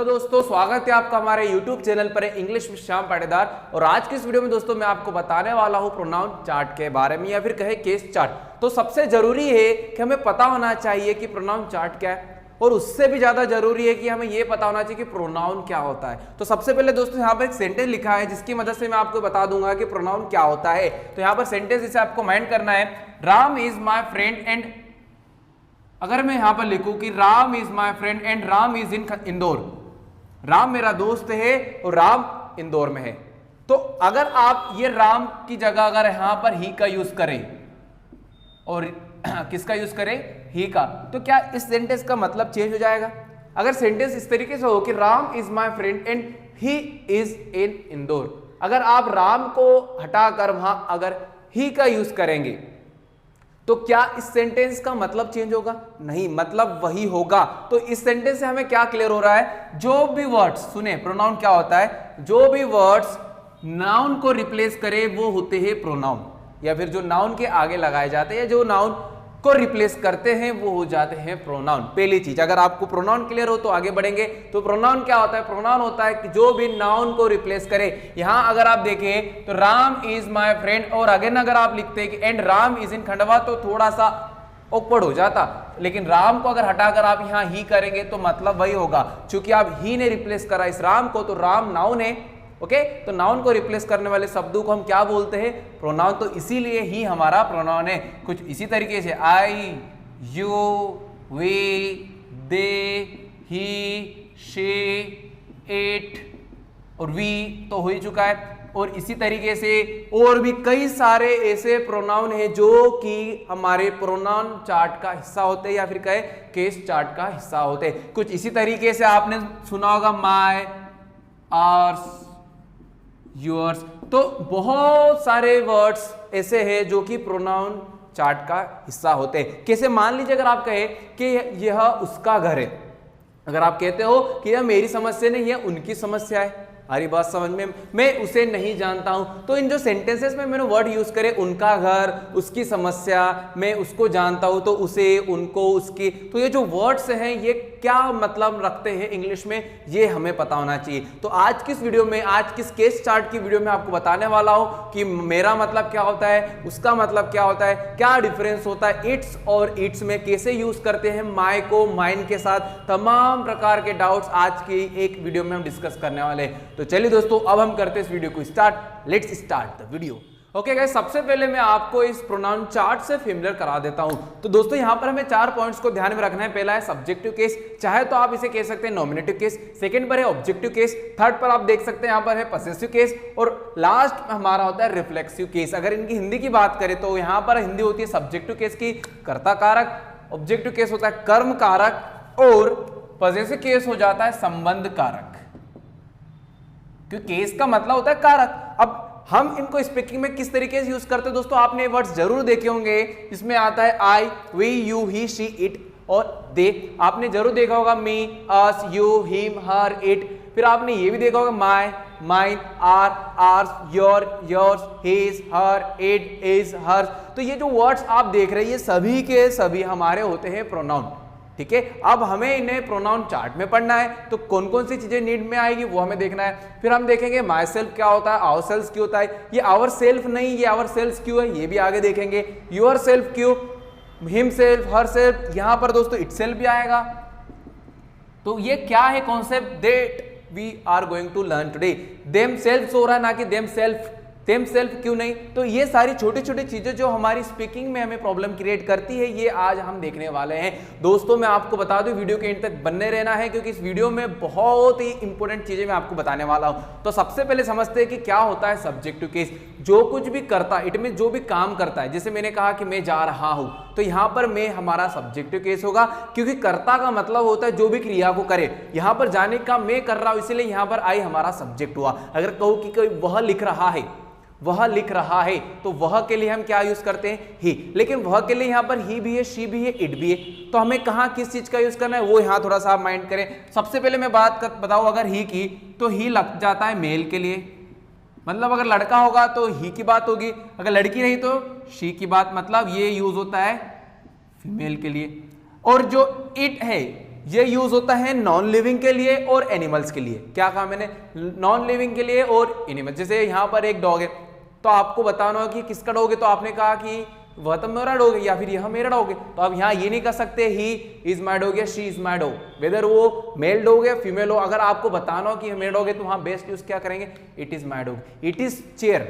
Hello दोस्तों, स्वागत है आपका हमारे YouTube चैनल पर इंग्लिश में श्याम पाटीदार। और आज की इस वीडियो में दोस्तों मैं आपको बताने वाला हूं प्रोनाउन चार्ट के बारे में, या फिर कहे केस चार्ट। तो सबसे जरूरी है कि हमें पता होना चाहिए कि प्रोनाउन चार्ट क्या है, और उससे भी ज्यादा जरूरी है कि हमें यह पता होना चाहिए कि प्रोनाउन क्या होता है। तो सबसे पहले दोस्तों यहाँ पर एक सेंटेंस लिखा है जिसकी मदद से मैं आपको बता दूंगा कि प्रोनाउन क्या होता है। तो यहाँ पर सेंटेंस इसे आपको माइंड करना है, Ram is my friend and, अगर मैं यहां पर लिखूं कि Ram is my friend and Ram is in Indore, Ram मेरा दोस्त है और राम इंदौर में है। तो अगर आप ये राम की जगह अगर यहां पर ही का यूज करें और किसका यूज करें, ही का, तो क्या इस सेंटेंस का मतलब चेंज हो जाएगा? अगर सेंटेंस इस तरीके से हो कि Ram is my friend and he is in Indore, अगर आप राम को हटाकर वहां अगर ही का यूज करेंगे तो क्या इस सेंटेंस का मतलब चेंज होगा? नहीं, मतलब वही होगा। तो इस सेंटेंस से हमें क्या क्लियर हो रहा है, जो भी वर्ड्स, सुने प्रोनाउन क्या होता है, जो भी वर्ड्स नाउन को रिप्लेस करे वो होते हैं प्रोनाउन, या फिर जो नाउन के आगे लगाए जाते हैं, जो नाउन को रिप्लेस करते हैं वो हो जाते हैं प्रोनाउन। पहली चीज, अगर आपको प्रोनाउन क्लियर हो तो आगे बढ़ेंगे। तो प्रोनाउन क्या होता है? प्रोनाउन होता है कि जो भी नाउन को रिप्लेस करे। यहां अगर आप देखें तो राम इज माय फ्रेंड, और अगेन अगर आप लिखते हैं कि and Ram is in Khandwa, तो थोड़ा सा ऑकवर्ड हो जाता। लेकिन राम को अगर हटाकर आप यहां ही करेंगे तो मतलब वही होगा, क्योंकि आप ही ने रिप्लेस करा इस राम को, तो राम नाउन है। ओके, तो नाउन को रिप्लेस करने वाले शब्दों को हम क्या बोलते हैं? प्रोनाउन। तो इसीलिए ही हमारा प्रोनाउन है। कुछ इसी तरीके से I, you, we, they, he, she, it और वी तो हो ही चुका है। और इसी तरीके से और भी कई सारे ऐसे प्रोनाउन हैं जो कि हमारे प्रोनाउन चार्ट का हिस्सा होते हैं, या फिर कहे केस चार्ट का हिस्सा होते हैं। कुछ इसी तरीके से आपने सुना होगा माय, आर्स, योर्स। तो बहुत सारे वर्ड्स ऐसे हैं जो कि प्रोनाउन चार्ट का हिस्सा होते हैं। कैसे? मान लीजिए अगर आप कहे कि यह उसका घर है, अगर आप कहते हो कि यह मेरी समस्या नहीं है, उनकी समस्या है, हमारी बात समझ में, मैं उसे नहीं जानता हूं, तो इन जो सेंटेंसेस में मैंने वर्ड यूज करे, उनका घर, उसकी समस्या, मैं उसको जानता हूं, तो उसे, उनको, उसकी, तो ये जो वर्ड्स हैं ये क्या मतलब रखते हैं इंग्लिश में, ये हमें पता होना चाहिए। तो आज किस वीडियो में, आज किस केस चार्ट की वीडियो में आपको बताने वाला हूं कि मेरा मतलब क्या होता है, उसका मतलब क्या होता है, क्या डिफरेंस होता है इट्स और इट्स में, कैसे यूज करते हैं माय को माइन के साथ, तमाम प्रकार के डाउट्स आज की एक वीडियो में हम डिस्कस करने वाले हैं। तो चलिए दोस्तों, अब हम करते हैं इस वीडियो को start. Let's start the video. Okay guys, सबसे पहले मैं आपको इस प्रोनाउन चार्ट से फेमिलियर करा देता हूं। तो दोस्तों यहां पर हमें 4 पॉइंट्स को ध्यान में रखना है। पहला है सब्जेक्टिव केस, चाहे तो आप इसे कह सकते हैं नॉमिनेटिव केस। सेकंड पर है ऑब्जेक्टिव केस। थर्ड पर आप देख सकते हैं यहां पर है पसेसिव केस, और लास्ट हमारा होता है रिफ्लेक्सिव केस। अगर इनकी हिंदी की बात करें तो यहां पर हिंदी होती है सब्जेक्टिव केस की कर्ता कारक, ऑब्जेक्टिव केस होता है कर्म कारक, और पसेसिव केस हो जाता है संबंध कारक, क्योंकि केस का मतलब होता है कारक। अब हम इनको स्पीकिंग में किस तरीके से यूज करते हैं दोस्तों, आपने वर्ड्स जरूर देखे होंगे। इसमें आता है I, we, you, he, she, it और दे। आपने जरूर देखा होगा me, us, you, him, her, it. फिर आपने ये भी देखा होगा my, mine, our, ours, your, yours, his, her, its, hers. तो ये जो वर्ड्स आप देख रहे हैं ये सभी के सभी हमारे होते हैं प्रोनाउन। ठीक है, अब हमें इन्हें प्रोनाउन चार्ट में पढ़ना है, तो कौन कौन सी चीजें नीड में आएगी वो हमें देखना है। फिर हम देखेंगे माई सेल्फ क्या होता है, आवर सेल्फ क्यों होता है, ये आवर सेल्फ नहीं, ये आवर सेल्फ क्यों है, ये भी आगे देखेंगे। योर सेल्फ क्यों, हिम सेल्फ, हर सेल्फ, यहां पर दोस्तों इट सेल्फ भी आएगा। तो ये क्या है concept that we are going to learn today. Themself हो रहा है, ना कि देम सेल्फ, देम सेल्फ क्यों नहीं। तो ये सारी छोटी छोटी चीजें जो हमारी स्पीकिंग में हमें प्रॉब्लम क्रिएट करती है, ये आज हम देखने वाले हैं। दोस्तों मैं आपको बता दूं, वीडियो के एंड तक बने रहना है, क्योंकि इस वीडियो में बहुत ही इंपॉर्टेंट चीजें मैं आपको बताने वाला हूं। तो सबसे पहले समझते हैं कि क्या होता है सब्जेक्टिव केस। जो कुछ भी करता है, इट मीन जो भी काम करता है, जैसे मैंने कहा कि मैं जा रहा हूं, तो यहां पर मैं हमारा सब्जेक्टिव केस होगा, क्योंकि कर्ता का मतलब होता है जो भी क्रिया को करे। यहां पर जाने का मैं कर रहा हूं, इसलिए यहां पर आई हमारा सब्जेक्ट हुआ। अगर कहूं कि कोई वह लिख रहा है, वह लिख रहा है, तो वह के लिए हम क्या यूज करते हैं, ही। लेकिन वह के लिए यहां पर ही भी है, शी भी है, इट भी है। तो हमें कहां किस चीज का यूज करना है वो यहां थोड़ा सा माइंड करें। सबसे पहले मैं बात बताऊं अगर ही की, तो ही लग जाता है मेल के लिए, मतलब अगर लड़का होगा तो ही की बात होगी, अगर लड़की रही तो शी की बात, मतलब ये यूज होता है फीमेल के लिए। और जो इट है, ये यूज होता है नॉन लिविंग के लिए और एनिमल्स के लिए। क्या कहा मैंने? नॉन लिविंग के लिए और एनिमल। जैसे यहाँ पर एक डॉग है तो आपको बताना हो कि किसका डॉग है, तो आपने कहा कि वह तो मेरा डॉग है या फिर यह मेरा डॉग है, तो अब यहाँ ये नहीं कर सकते ही इज माई डॉग या she is my dog, whether वो मेल डॉग है फीमेल हो। अगर आपको बताना हो कि मेरा डॉग है तो वहां बेस्ट यूज क्या करेंगे? It is my dog. It is chair,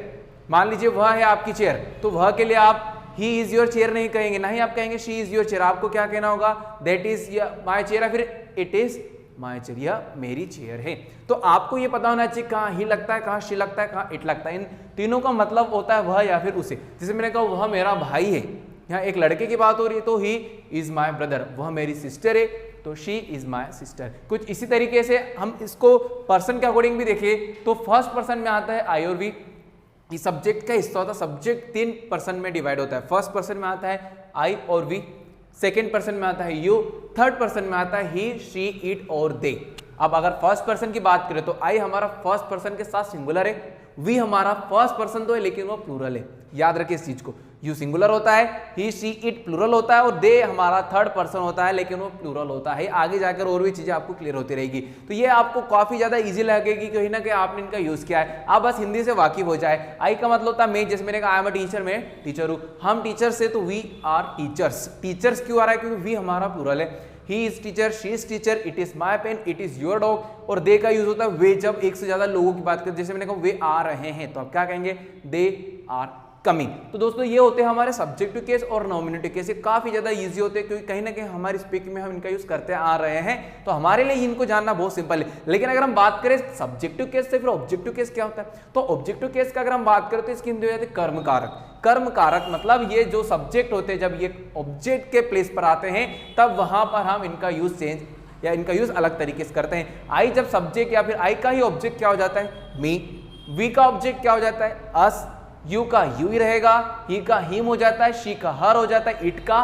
मान लीजिए वह है आपकी चेयर, तो वह के लिए आप ही इज योर चेयर नहीं कहेंगे, नहीं आप कहेंगे शी इज योर चेयर। आपको क्या कहना होगा? दैट इज माई चेयर या फिर इट इज माई चेयर, यह मेरी चेयर है। तो आपको ये पता होना चाहिए कहाँ ही लगता है, कहाँ शी लगता है, कहाँ इट लगता है। इन तीनों का मतलब होता है वह या फिर उसे। जैसे मैंने कहा वह मेरा भाई है, यहाँ एक लड़के की बात हो रही है तो ही इज माई ब्रदर, वह मेरी सिस्टर है तो शी इज माई सिस्टर। कुछ इसी तरीके से हम इसको पर्सन के अकॉर्डिंग भी देखें तो फर्स्ट पर्सन में आता है आई और वी। सब्जेक्ट का हिस्सा होता है, सब्जेक्ट 3 पर्सन में डिवाइड होता है। फर्स्ट पर्सन में आता है आई और वी, सेकेंड पर्सन में आता है यू, थर्ड पर्सन में आता है ही, शी, इट और दे। अब अगर फर्स्ट पर्सन की बात करें तो आई हमारा फर्स्ट पर्सन के साथ सिंगुलर है, वी हमारा फर्स्ट पर्सन तो है लेकिन वो प्लूरल है, याद रखिए इस चीज को। यू सिंगुलर होता है, ही, शी, इट प्लूरल होता है और दे हमारा थर्ड पर्सन होता है लेकिन वो प्लूरल होता है। आगे जाकर और भी चीजें आपको क्लियर होती रहेगी। तो ये आपको काफी ज्यादा इजी लगेगी कहीं ना कहीं आपने इनका यूज किया है। आप बस हिंदी से वाकिफ हो जाए। आई का मतलब होता है मैं, जैसे मैंने कहा आई एम अ टीचर, मैं टीचर हूँ। हम टीचर से तो वी आर टीचर्स। टीचर्स क्यों आ रहा है? क्योंकि वी हमारा प्लूरल है। He is teacher, she is teacher, it is my pen, it is your dog. और दे का यूज होता है वे, जब एक से ज्यादा लोगों की बात करें। जैसे मैंने कहा वे आ रहे हैं तो आप क्या कहेंगे? They are coming. तो दोस्तों ये होते हैं हमारे सब्जेक्टिव केस और नॉमिनेटिव केस। ये काफी ज्यादा इजी होते हैं क्योंकि कहीं ना कहीं हमारी स्पीकिंग में हम इनका यूज करते आ रहे हैं, तो हमारे लिए इनको जानना बहुत सिंपल है। लेकिन अगर हम बात करें सब्जेक्टिव केस से, फिर ऑब्जेक्टिव केस क्या होता है? तो ऑब्जेक्टिव केस का अगर हम बात करें तो इसकी हिंदी हो जाती है कर्म कारक। कर्म कारक मतलब ये जो सब्जेक्ट होते हैं जब ये ऑब्जेक्ट के प्लेस पर आते हैं तब वहां पर हम इनका यूज चेंज या इनका यूज अलग तरीके से करते हैं। आई जब सब्जेक्ट या फिर आई का ही ऑब्जेक्ट क्या हो जाता है? मी। वी का ऑब्जेक्ट क्या हो जाता है? अस। यू का यू ही रहेगा, ही का हिम हो जाता है, शी का हर हो जाता है, इट का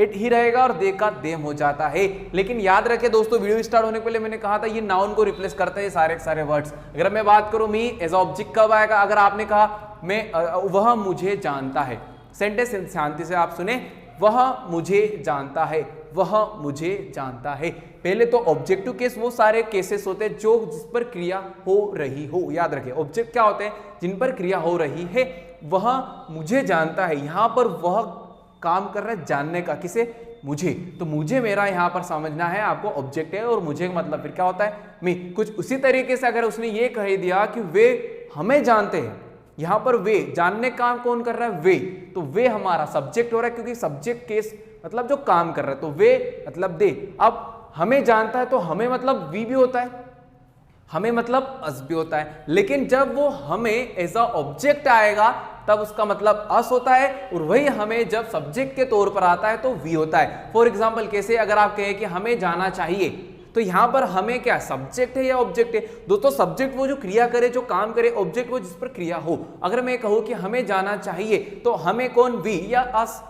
इट ही रहेगा और दे का देम हो जाता है। लेकिन याद रखें दोस्तों, वीडियो स्टार्ट होने के पहले मैंने कहा था ये नाउन को रिप्लेस करते हैं सारे के सारे वर्ड्स। अगर मैं बात करूं मी एज ऑब्जेक्ट कब आएगा? अगर आपने कहा मैं वह मुझे जानता है, सेंटेंस शांति से आप सुने, वह मुझे जानता है, वह मुझे जानता है। पहले तो ऑब्जेक्टिव केस वो सारे केसेस होते हैं जो जिस पर क्रिया हो रही हो। याद रखें ऑब्जेक्ट क्या होते हैं? जिन पर क्रिया हो रही है। वह मुझे जानता है, यहां पर वह काम कर रहा है जानने का, किसे? मुझे। तो मुझे मेरा यहां पर समझना है, आपको ऑब्जेक्ट है और मुझे मतलब फिर क्या होता है? मी। कुछ उसी तरीके से अगर उसने ये कह दिया कि वे हमें जानते हैं, यहां पर वे जानने का काम कौन कर रहा है? वे। तो वे हमारा सब्जेक्ट हो रहा है क्योंकि सब्जेक्ट केस मतलब जो काम कर रहा है, तो वे मतलब दे। अब हमें जानता है तो हमें मतलब वी भी होता है, हमें मतलब अस भी होता है। लेकिन जब वो हमें एज अ ऑब्जेक्ट आएगा तब उसका मतलब अस होता है और वही हमें जब सब्जेक्ट के तौर पर आता है तो वी होता है। फॉर एग्जाम्पल कैसे? अगर आप कहें कि हमें जाना चाहिए, तो यहां पर हमें क्या सब्जेक्ट है या ऑब्जेक्ट है? दोस्तों सब्जेक्ट वो जो क्रिया करे, जो काम करे, ऑब्जेक्ट वो जिस पर क्रिया हो। अगर मैं कहूं कि हमें जाना चाहिए तो हमें कौन? वी या अस।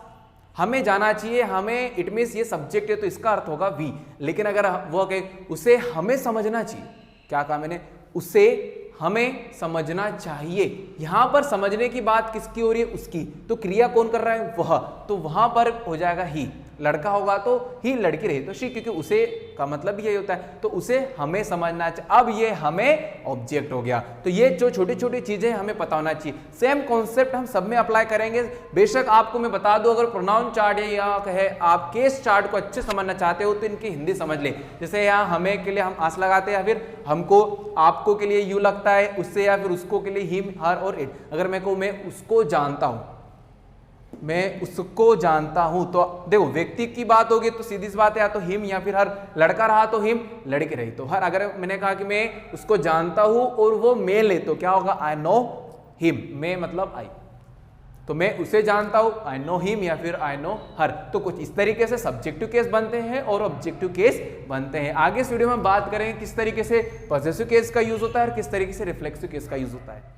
हमें जाना चाहिए, हमें, इट मींस ये सब्जेक्ट है तो इसका अर्थ होगा वी। लेकिन अगर वो कहे उसे हमें समझना चाहिए, क्या कहा मैंने? उसे हमें समझना चाहिए। यहां पर समझने की बात किसकी हो रही है? उसकी। तो क्रिया कौन कर रहा है? वह। तो वहां पर हो जाएगा ही। लड़का होगा तो ही, लड़की रही तो शी, क्योंकि उसे का मतलब यही होता है। तो उसे हमें समझना चाहिए। अब ये हमें ऑब्जेक्ट हो गया। तो ये जो छोटी छोटी चीजें हमें पता होना चाहिए। सेम कॉन्सेप्ट हम सब में अप्लाई करेंगे। बेशक आपको मैं बता दूं, अगर प्रोनाउन चार्ट है या कहे आप केस चार्ट को अच्छे समझना चाहते हो तो इनकी हिंदी समझ ले। जैसे यहाँ हमें के लिए हम आस लगाते हैं या फिर हमको, आपको के लिए यू लगता है उससे, या फिर उसको के लिए हिम, हर और इट। अगर मैं कहूँ मैं उसको जानता हूं, मैं उसको जानता हूं, तो देखो व्यक्ति की बात होगी तो सीधी सी बात है, या तो हिम या फिर हर। लड़का रहा तो हिम, लड़की रही तो हर। अगर मैंने कहा कि मैं उसको जानता हूं और वो मेल है तो क्या होगा? I know him. मैं मतलब आई, तो मैं उसे जानता हूं, आई नो हिम, या फिर आई नो हर। तो कुछ इस तरीके से सब्जेक्टिव केस बनते हैं और ऑब्जेक्टिव केस बनते हैं। आगे इस वीडियो में बात करेंगे किस तरीके से पॉसेसिव केस का यूज होता है और किस तरीके से रिफ्लेक्सिव केस का यूज होता है।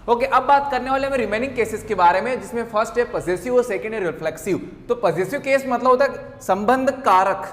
ओके, अब बात करने वाले हैं रिमेनिंग केसेस के बारे में, जिसमें फर्स्ट है पॉसेसिव और सेकंड है रिफ्लेक्सिव। तो पॉसेसिव केस मतलब होता है संबंध कारक।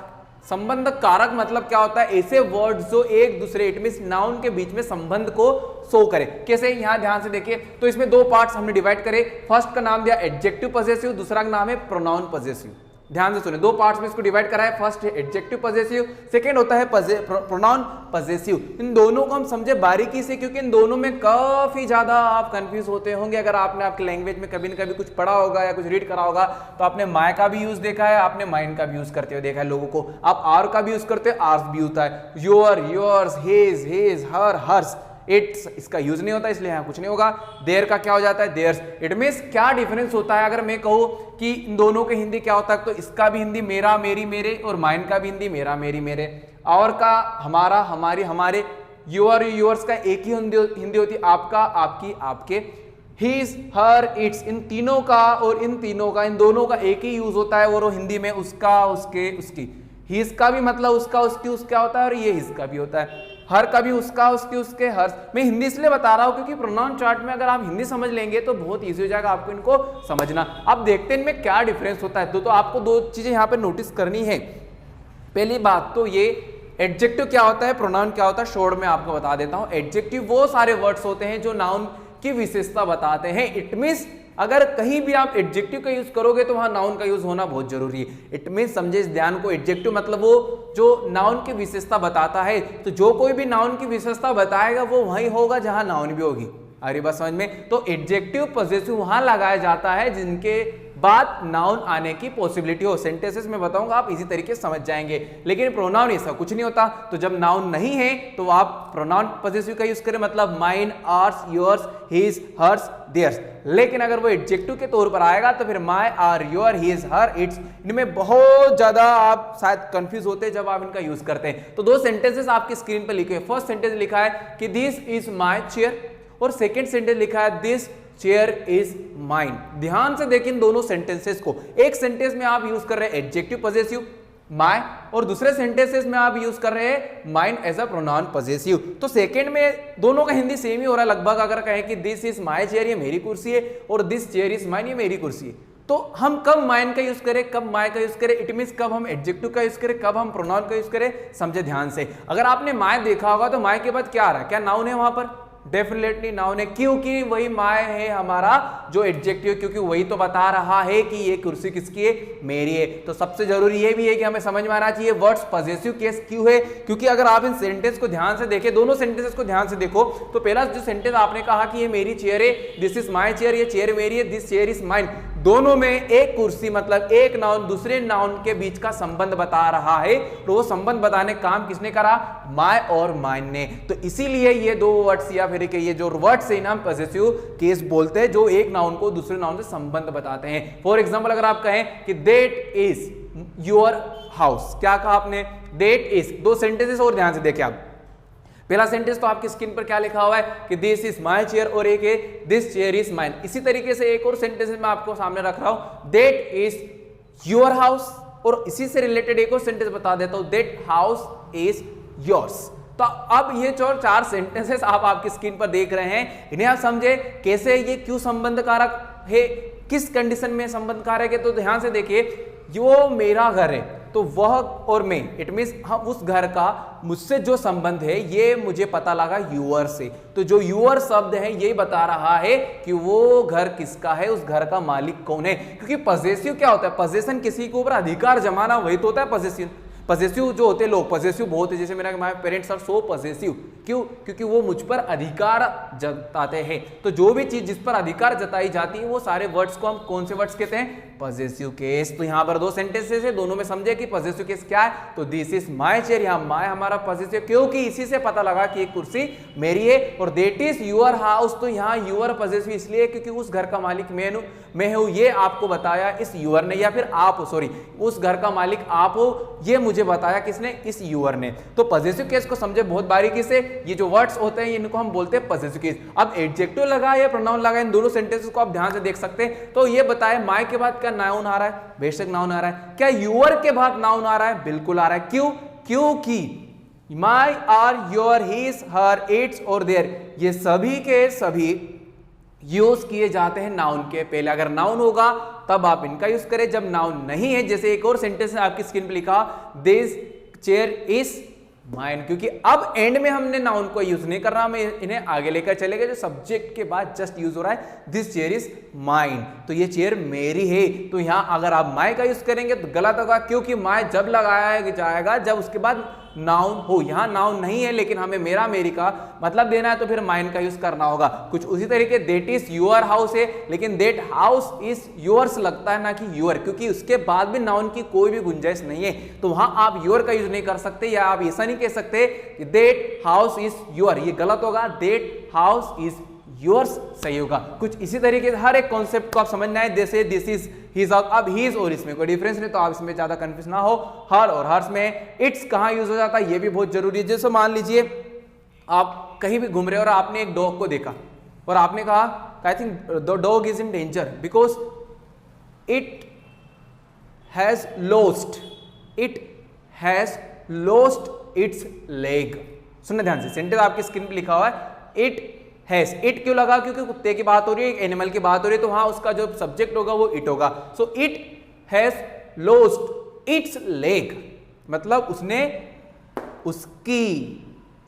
संबंध कारक मतलब क्या होता है? ऐसे वर्ड्स जो एक दूसरे, इट मींस नाउन के बीच में संबंध को शो करे। कैसे? यहां ध्यान से देखिए, तो इसमें दो पार्ट्स हमने डिवाइड करे। फर्स्ट का नाम दिया एडजेक्टिव पॉसेसिव, दूसरा का नाम है प्रोनाउन पॉसेसिव। ध्यान से सुने, दो पार्ट्स में इसको डिवाइड करा है। फर्स्ट है एडजेक्टिव पजेसिव, सेकंड होता है प्रोनाउन पजेसिव। इन दोनों को हम समझे बारीकी से, क्योंकि इन दोनों में काफी ज्यादा आप कंफ्यूज होते होंगे। अगर आपने आपकी लैंग्वेज में कभी न कभी कुछ पढ़ा होगा या कुछ रीड करा होगा तो आपने माय का भी यूज देखा है, आपने माइन का भी यूज करते हुए देखा है लोगों को। आप आर का भी यूज करते हो, आर्स भी होता है, your, yours, his, his, her, hers, its, इसका यूज नहीं होता इसलिए यहां कुछ नहीं होगा। देयर का क्या हो जाता है, देयर्स। इट मींस क्या डिफरेंस होता है, अगर मैं कहूं कि इन दोनों के हिंदी क्या होता है, तो इसका भी हिंदी मेरा, मेरी, मेरे, और माइन का भी हिंदी मेरा, मेरी, मेरे, और का हमारा, हमारी, हमारे, योर, योर्स का एक ही हिंदी होती है, आपका, आपकी, आपके, हिज, हर, इट्स, इन तीनों का और इन तीनों का, इन दोनों का एक ही यूज होता है, और वो हिंदी में उसका, उसके, उसकी। हिज का भी मतलब उसका, उसकी, उसका होता है, और ये हिज का भी होता है। हर का भी उसका, उसके, उसके, हर। मैं हिंदी इसलिए बता रहा हूं क्योंकि प्रोनाउन चार्ट में अगर आप हिंदी समझ लेंगे तो बहुत इजी हो जाएगा आपको इनको समझना। अब देखते हैं इनमें क्या डिफरेंस होता है। तो आपको दो चीजें यहां पे नोटिस करनी है। पहली बात तो ये एडजेक्टिव क्या होता है, प्रोनाउन क्या होता है, शॉर्ट में आपको बता देता हूं। एडजेक्टिव वो सारे वर्ड्स होते हैं जो नाउन की विशेषता बताते हैं। इट मींस अगर कहीं भी आप एडजेक्टिव का यूज करोगे तो वहां नाउन का यूज होना बहुत जरूरी है। इट मींस समझे इस ध्यान को, एडजेक्टिव मतलब वो जो नाउन की विशेषता बताता है। तो जो कोई भी नाउन की विशेषता बताएगा वो वहीं होगा जहां नाउन भी होगी। अरे बस समझ में। तो एडजेक्टिव पॉजेसिव वहां लगाया जाता है जिनके बाद नाउन आने की पॉसिबिलिटी हो। सेंटेंसेस में बताऊंगा, आप इसी तरीके से समझ जाएंगे। लेकिन प्रोनाउन ऐसा कुछ नहीं होता। तो जब नाउन नहीं है तो आप प्रोनाउन पॉजेसिव का यूज करें, मतलब mine, ours, yours, his, hers, theirs. लेकिन अगर वो एडजेक्टिव के तौर पर आएगा तो फिर my, our, your, his, her, its, इनमें बहुत ज्यादा आप शायद कंफ्यूज होते हैं जब आप इनका यूज करते हैं। तो दो सेंटेंसेस आपकी स्क्रीन पर लिखे हैं। फर्स्ट सेंटेंस लिखा है कि दिस इज माय चेयर, और सेकेंड सेंटेंस लिखा है दिस चेयर इज माइन। ध्यान से देखें दोनों सेंटेंसेस को। एक सेंटेंस में आप यूज कर रहे हैं एडजेक्टिव पॉजेसिव माय, और दूसरे सेंटेंसेस में आप यूज कर रहे हैं mine as a pronoun possessive. तो सेकंड में दोनों का हिंदी सेम ही हो रहा है लगभग। अगर कहें कि दिस इज माय चेयर, ये मेरी कुर्सी है, और दिस चेयर इज माइन, ये मेरी कुर्सी है, तो हम कब माइन का यूज करें, कब माय का यूज करें? इट मींस कब हम एडजेक्टिव का यूज करें, कब हम प्रोनाउन का यूज करें। समझे ध्यान से। अगर आपने माय देखा होगा तो माय के बाद क्या आ रहा है, क्या नाउन है वहां पर? डेफिनेटली नाउन है, क्योंकि वही माय है हमारा जो एडजेक्टिव, क्योंकि वही तो बता रहा है कि ये कुर्सी किसकी है, मेरी है। तो सबसे जरूरी ये भी है कि हमें समझ में आना चाहिए वर्ड्स पॉजेसिव केस क्यों है, क्योंकि अगर आप इन सेंटेंस को ध्यान से देखें, दोनों सेंटेंसेस को ध्यान से देखो, तो पहला जो सेंटेंस आपने कहा कि ये मेरी चेयर है, दिस इज माय चेयर, ये चेयर मेरी है, दिस चेयर इज माइन, दोनों में एक कुर्सी मतलब एक नाउन दूसरे नाउन के बीच का संबंध बता रहा है। तो वो संबंध बताने काम किसने करा? माय और माइन ने। तो इसीलिए ये दो वर्ड्स या फिर ये जो वर्ड्स है ना पॉजेसिव केस बोलते हैं, जो एक नाउन को दूसरे नाउन से संबंध बताते हैं। फॉर एग्जांपल अगर आप कहें कि दैट इज योर हाउस, क्या कहा आपने? That is. दो सेंटेंसेस और ध्यान से देखें आप। पहला सेंटेंस तो आपकी स्क्रीन पर क्या लिखा हुआ है कि दिस इज माय चेयर, और एक है दिस चेयर इज माइन। इसी तरीके से एक और सेंटेंस मैं आपको सामने रख रहा हूं, दैट इज योर हाउस, और इसी से रिलेटेड एक और सेंटेंस बता देता हूं, दैट हाउस इज योर्स। तो अब ये जो चार सेंटेंसेस आप आपकी स्क्रीन पर देख रहे हैं, इन्हें आप समझे कैसे, ये क्यों संबंध कारक है, किस कंडीशन में संबंध कारक है। तो ध्यान से देखिए, जो मेरा घर है तो वह और मैं, इट मींस हम उस घर का मुझसे जो संबंध है ये मुझे पता लगा यूअर से। तो जो यूअर शब्द है ये बता रहा है कि वो घर किसका है, उस घर का मालिक कौन है। क्योंकि पॉजेसिव क्या होता है? पॉजेशन किसी के ऊपर अधिकार जमाना, वही तो होता है पॉजेसिव। पॉजेसिव जो होते हैं लोग, पॉजेसिव बहुत है, जैसे मेरा my parents are so possessive. क्यों? क्योंकि वो मुझ पर अधिकार जताते हैं। तो जो भी चीज जिस पर अधिकार जताई जाती है वो सारे वर्ड्स को हम कौन से वर्ड्स कहते हैं? Possessive case. तो यहाँ पर दो सेंटेंसेस है, दोनों में समझे कि पॉजेसिव केस क्या है। तो दिस इज माय चेयर, यहाँ माय हमारा पॉजेसिव, क्योंकि इसी से पता लगा कि एक कुर्सी मेरी है। और दैट इज योर हाउस, तो यहाँ योर पॉजेसिव इसलिए क्योंकि उस घर का मालिक मैं हूं, ये आपको बताया इस यूअर ने, या फिर आप हो, सॉरी, उस घर का मालिक आप हो, ये मुझे बताया किसने? इस यूअर ने। तो पॉजेसिव केस को समझे बहुत बारीकी से। ये जो वर्ड्स होते हैं इनको हम बोलते हैं पॉजेसिव केस। अब एडजेक्टिव लगा या प्रोनाउन लगा, इन दोनों सेंटेंसेस को आप ध्यान से देख सकते हैं। तो ये बताए माय के बाद क्या नाउन आ रहा है? बेशक नाउन आ रहा है। क्या यूअर के बाद नाउन आ रहा है? बिल्कुल आ रहा है। क्यों? क्योंकि my, our, your, his, her, its और देयर, ये सभी के सभी यूज किए जाते हैं नाउन के पहले। अगर नाउन होगा तब आप इनका यूज करें, जब नाउन नहीं है, जैसे एक और सेंटेंस है आपकी स्क्रीन पे लिखा, दिस चेयर इज माइन, क्योंकि अब एंड में हमने नाउन को यूज नहीं कर रहा, हमें इन्हें आगे लेकर चलेंगे। जो सब्जेक्ट के बाद जस्ट यूज हो रहा है, दिस चेयर इज माइन, तो ये चेयर मेरी है। तो यहां अगर आप माई का यूज करेंगे तो गलत होगा, क्योंकि माई जब लगाया जाएगा जब उसके बाद नाउन हो। यहां नाउन नहीं है लेकिन हमें मेरा मेरी का मतलब देना है, तो फिर माइन का यूज करना होगा। कुछ उसी तरीके दैट इज योर हाउस है, लेकिन दैट हाउस इज योर्स लगता है ना कि योर, क्योंकि उसके बाद भी नाउन की कोई भी गुंजाइश नहीं है, तो वहां आप योर का यूज नहीं कर सकते, या आप ऐसा नहीं कह सकते कि दैट हाउस इज योर, ये गलत होगा। दैट हाउस इज योर्स सही होगा। कुछ इसी तरीके से हर एक कॉन्सेप्ट को आप समझना है, जैसे दिस इज हिज हाउस, अब हिज और इसमें कोई डिफरेंस नहीं, तो आप इसमें ज्यादा कंफ्यूज ना हो। हर और हर्स में इट्स कहां यूज हो जाता है ये भी बहुत जरूरी है। जैसे मान लीजिए आप कहीं भी घूम रहे हो और आपने एक डॉग को देखा और आपने कहा I think the dog is in danger because it has lost it's leg. सुनना ध्यान से, सेंटेंस आपकी स्क्रीन पे लिखा हुआ है, इट हैज। इट क्यों लगा? क्योंकि कुत्ते की बात हो रही है, एनिमल की बात हो रही है, तो वहां उसका जो सब्जेक्ट होगा वो इट होगा। So it has lost it's leg, मतलब उसने उसकी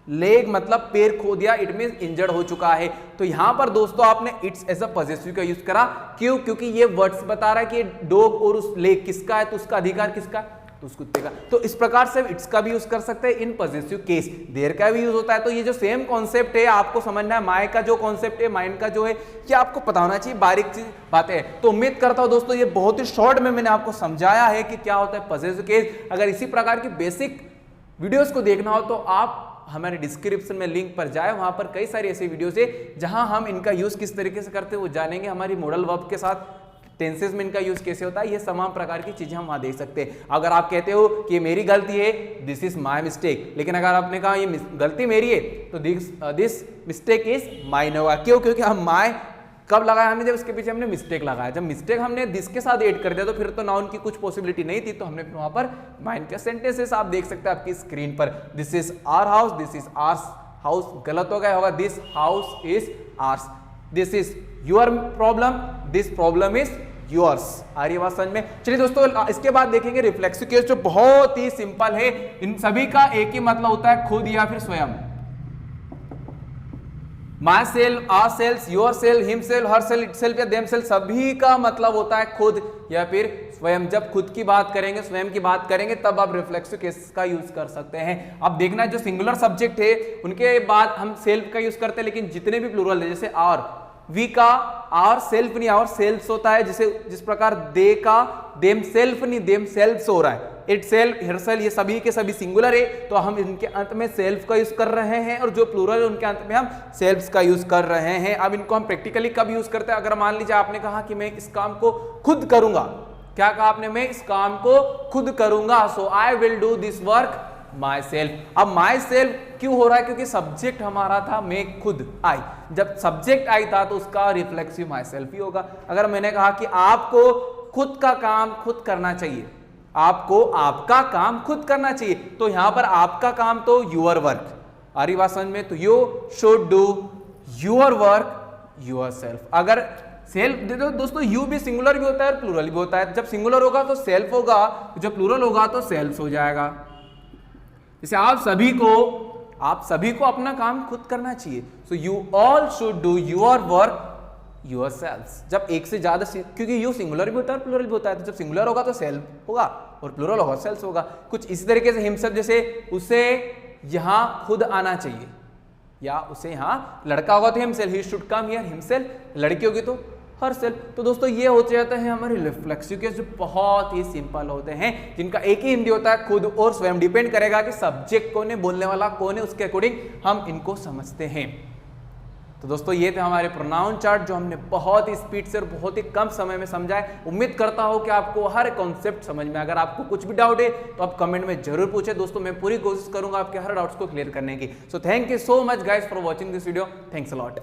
लेग मतलब पैर खो दिया, इट मींस इंजर्ड हो चुका है। तो यहां पर दोस्तों आपने इट्स एज अ पॉजेसिव का यूज करा, क्यों? क्योंकि ये वर्ड्स बता रहा है कि डॉग और उस लेग किसका है, तो उसका अधिकार किसका है, तो उस कुत्ते का। तो इस प्रकार से इट्स का भी यूज कर सकते हैं इन पॉजेसिव केस। देयर का भी यूज होता है। तो ये जो सेम कॉन्सेप्ट है आपको समझना है, माय का जो कॉन्सेप्ट है, माइंड का जो है, ये आपको पता होना चाहिए, बारीक चीज बातें हैं। तो उम्मीद करता हूं दोस्तों ये बहुत ही शॉर्ट में मैंने आपको समझाया है कि क्या होता है पॉजेसिव केस। अगर इसी प्रकार की बेसिक वीडियोस को देखना हो तो आप हमारे डिस्क्रिप्शन में लिंक पर जाए, वहां पर कई सारी ऐसी वीडियोस है जहां हम इनका यूज किस तरीके से करते हैं वो जानेंगे। हमारी मॉडल वर्ब के साथ टेंसेस में इनका यूज कैसे होता है, ये तमाम प्रकार की चीजें हम वहां देख सकते हैं। अगर आप कहते हो कि मेरी गलती है, दिस इज माय मिस्टेक, लेकिन अगर आपने कहा ये गलती मेरी है तो दिस मिस्टेक इज माइन होगा। क्यों? क्योंकि हम माय कब लगाया हमने, जब इसके पीछे हमने मिस्टेक लगाया। जब मिस्टेक हमने दिस के साथ ऐड कर दिया तो फिर तो नाउन की कुछ पॉसिबिलिटी नहीं थी, तो हमने वहां पर माइन के सेंटेंसेस आप देख सकते हैं आपकी स्क्रीन पर। This is our house, this is ours house गलत हो गया होगा, this house is ours. This is your problem, this problem is yours. आ रही बात समझ में? चलिए दोस्तों इसके बाद देखेंगे रिफ्लेक्सिव केस, जो बहुत ही सिंपल है। इन सभी का एक ही मतलब होता है, खुद या फिर स्वयं। Myself, ourself, yourself, himself, herself, itself या देम सेल्फ, सभी का मतलब होता है खुद या फिर स्वयं। जब खुद की बात करेंगे, स्वयं की बात करेंगे, तब आप रिफ्लेक्सिव केस का यूज कर सकते हैं। अब देखना जो सिंगुलर सब्जेक्ट है उनके बाद हम सेल्फ का यूज करते हैं, लेकिन जितने भी प्लूरल है, जैसे आवर, वी का आवर सेल्फ नहीं आवर सेल्फ होता है, जिस प्रकार दे का देम सेल्फ नहीं देम सेल्फ हो रहा है, इट सेल्फ, हिरसेल्फ, ये सभी के सभी सिंगुलर है, तो हम इनके अंत में सेल्फ का यूज कर रहे हैं, और जो प्लूरल है उनके अंत में हम सेल्फ का यूज कर रहे हैं। अब इनको हम प्रैक्टिकली कब यूज करते हैं? अगर मान लीजिए आपने कहा कि मैं इस काम को खुद करूंगा, क्या कहा आपने? मैं इस काम को खुद करूंगा, so I will do this work myself. अब माई सेल्फ क्यों हो रहा है? क्योंकि सब्जेक्ट हमारा था मैं खुद, आई। जब सब्जेक्ट आई था तो उसका रिफ्लेक्सिव माई सेल्फ ही होगा। अगर मैंने कहा कि आपको खुद का काम खुद करना चाहिए, आपको आपका काम खुद करना चाहिए, तो यहां पर आपका काम तो यूर वर्क। आ रही बात समझ में? तो you should do your work yourself. अगर सेल्फ दे दो दोस्तों, यू भी सिंगुलर भी होता है और प्लूरल भी होता है। जब सिंगुलर होगा तो सेल्फ होगा, जब प्लूरल होगा तो सेल्फ हो जाएगा। जैसे आप सभी को अपना काम खुद करना चाहिए, so you all should do your work your self. जब एक से ज्यादा, क्योंकि यू सिंगुलर भी होता है प्लूरल भी होता है, तो जब सिंगुलर होगा तो सेल्फ होगा और प्लूरल होगा सेल्फ होगा। कुछ इसी तरीके से हिमसेल्फ, जैसे उसे यहां खुद आना चाहिए, या उसे यहां लड़का होगा तो himself, he should come here himself, लड़की होगी तो हर सेल्फ। तो दोस्तों ये हो जाते हैं हमारे रिफ्लेक्सिव केस, जो बहुत ही सिंपल होते हैं, जिनका एक ही हिंदी होता है, खुद और स्वयं। डिपेंड करेगा कि सब्जेक्ट कौन है, बोलने वाला कौन है, उसके अकॉर्डिंग हम इनको समझते हैं। तो दोस्तों ये थे हमारे प्रोनाउन चार्ट, जो हमने बहुत ही स्पीड से और बहुत ही कम समय में समझा है। उम्मीद करता हूं कि आपको हर कॉन्सेप्ट समझ में। अगर आपको कुछ भी डाउट है तो आप कमेंट में जरूर पूछें दोस्तों, मैं पूरी कोशिश करूंगा आपके हर डाउट्स को क्लियर करने की। So thank you so much guys for watching this video. Thanks a lot.